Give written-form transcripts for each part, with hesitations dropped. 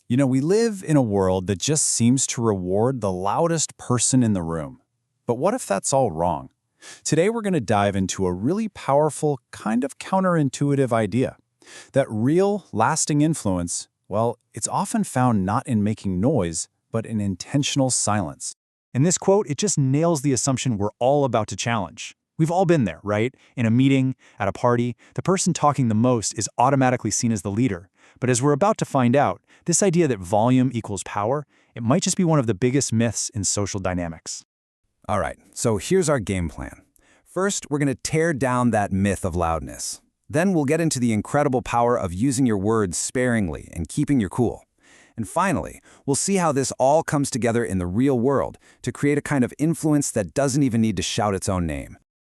We live in a world that just seems to reward the loudest person in the room. But what if that's all wrong? Today we're going to dive into a really powerful, kind of counterintuitive idea. That real, lasting influence, well, it's often found not in making noise, but in intentional silence. In this quote, it just nails the assumption we're all about to challenge. We've all been there, right? In a meeting, at a party, the person talking the most is automatically seen as the leader. But as we're about to find out, this idea that volume equals power, it might just be one of the biggest myths in social dynamics. All right, so here's our game plan. First, we're going to tear down that myth of loudness. Then we'll get into the incredible power of using your words sparingly and keeping your cool. And finally, we'll see how this all comes together in the real world to create a kind of influence that doesn't even need to shout its own name.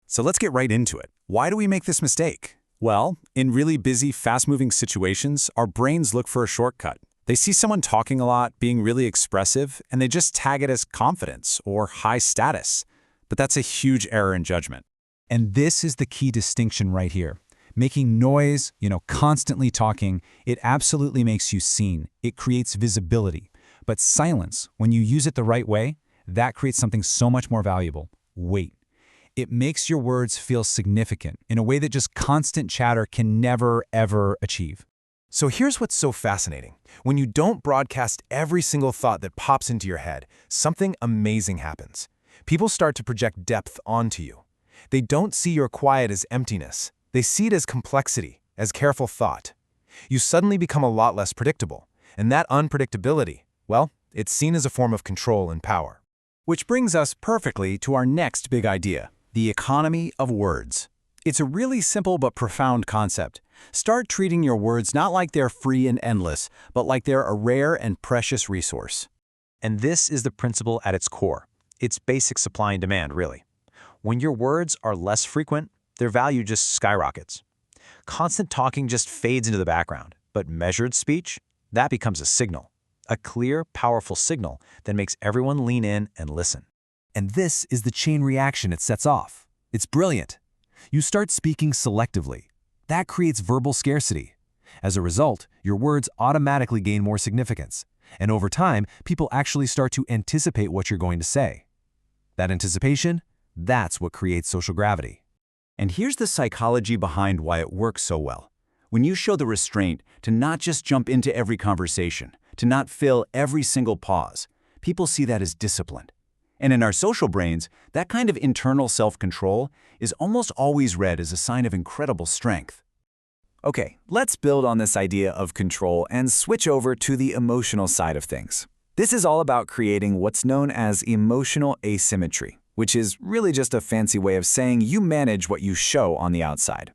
So let's get right into it. Why do we make this mistake? Well, in really busy, fast-moving situations, our brains look for a shortcut. They see someone talking a lot, being really expressive, and they just tag it as confidence or high status. But that's a huge error in judgment. And this is the key distinction right here. Making noise, constantly talking, it absolutely makes you seen. It creates visibility. But silence, when you use it the right way, that creates something so much more valuable: weight. It makes your words feel significant in a way that just constant chatter can never, ever achieve. So here's what's so fascinating. When you don't broadcast every single thought that pops into your head, something amazing happens. People start to project depth onto you. They don't see your quiet as emptiness. They see it as complexity, as careful thought. You suddenly become a lot less predictable. And that unpredictability, well, it's seen as a form of control and power. Which brings us perfectly to our next big idea: the economy of words. It's a really simple but profound concept. Start treating your words not like they're free and endless, but like they're a rare and precious resource. And this is the principle at its core. It's basic supply and demand, really. When your words are less frequent, their value just skyrockets. Constant talking just fades into the background, but measured speech, that becomes a signal. A clear, powerful signal that makes everyone lean in and listen. And this is the chain reaction it sets off. It's brilliant. You start speaking selectively. That creates verbal scarcity. As a result, your words automatically gain more significance. And over time, people actually start to anticipate what you're going to say. That anticipation, that's what creates social gravity. And here's the psychology behind why it works so well. When you show the restraint to not just jump into every conversation, to not fill every single pause, people see that as discipline. And in our social brains, that kind of internal self-control is almost always read as a sign of incredible strength. Okay, let's build on this idea of control and switch over to the emotional side of things. This is all about creating what's known as emotional asymmetry, which is really just a fancy way of saying you manage what you show on the outside.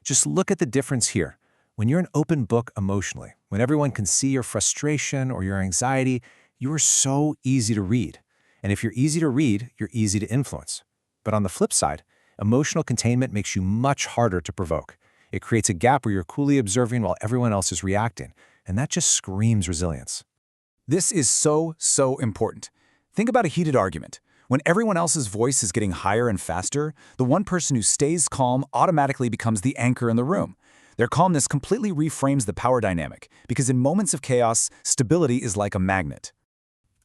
Just look at the difference here. When you're an open book emotionally, when everyone can see your frustration or your anxiety, you are so easy to read. And if you're easy to read, you're easy to influence. But on the flip side, emotional containment makes you much harder to provoke. It creates a gap where you're coolly observing while everyone else is reacting, and that just screams resilience. This is so important. Think about a heated argument. When everyone else's voice is getting higher and faster, the one person who stays calm automatically becomes the anchor in the room. Their calmness completely reframes the power dynamic, because in moments of chaos, stability is like a magnet.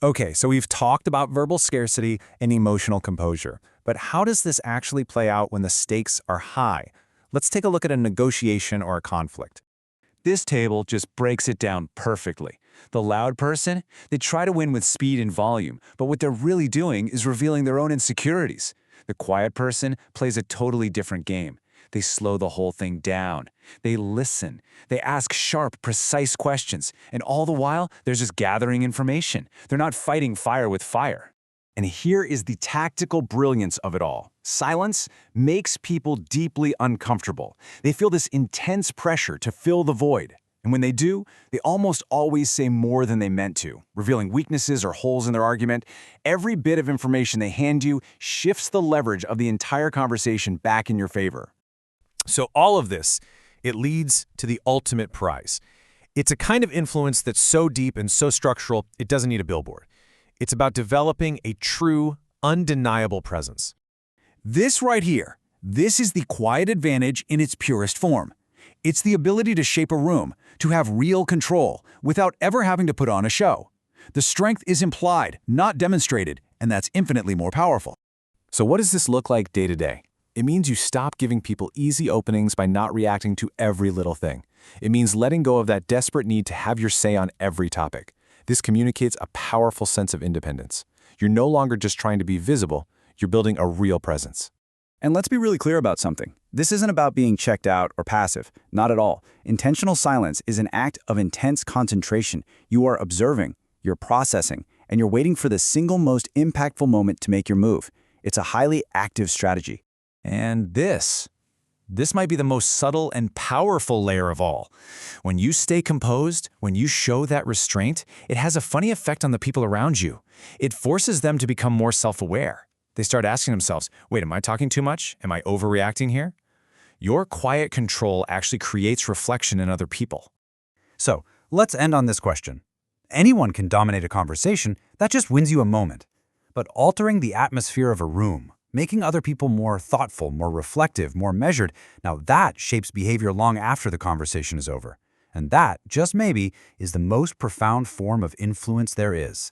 Okay, so we've talked about verbal scarcity and emotional composure, but how does this actually play out when the stakes are high? Let's take a look at a negotiation or a conflict. This table just breaks it down perfectly. The loud person, they try to win with speed and volume, but what they're really doing is revealing their own insecurities. The quiet person plays a totally different game. They slow the whole thing down. They listen. They ask sharp, precise questions. And all the while, they're just gathering information. They're not fighting fire with fire. And here is the tactical brilliance of it all. Silence makes people deeply uncomfortable. They feel this intense pressure to fill the void. And when they do, they almost always say more than they meant to, revealing weaknesses or holes in their argument. Every bit of information they hand you shifts the leverage of the entire conversation back in your favor. So all of this, it leads to the ultimate prize. It's a kind of influence that's so deep and so structural, it doesn't need a billboard. It's about developing a true, undeniable presence. This right here, this is the quiet advantage in its purest form. It's the ability to shape a room, to have real control, without ever having to put on a show. The strength is implied, not demonstrated, and that's infinitely more powerful. So what does this look like day to day? It means you stop giving people easy openings by not reacting to every little thing. It means letting go of that desperate need to have your say on every topic. This communicates a powerful sense of independence. You're no longer just trying to be visible, you're building a real presence. And let's be really clear about something. This isn't about being checked out or passive. Not at all. Intentional silence is an act of intense concentration. You are observing, you're processing, and you're waiting for the single most impactful moment to make your move. It's a highly active strategy. And this might be the most subtle and powerful layer of all. When you stay composed, when you show that restraint, it has a funny effect on the people around you. It forces them to become more self-aware. They start asking themselves, wait, am I talking too much? Am I overreacting here? Your quiet control actually creates reflection in other people. So, let's end on this question. Anyone can dominate a conversation, that just wins you a moment. But altering the atmosphere of a room, making other people more thoughtful, more reflective, more measured, now that shapes behavior long after the conversation is over. And that, just maybe, is the most profound form of influence there is.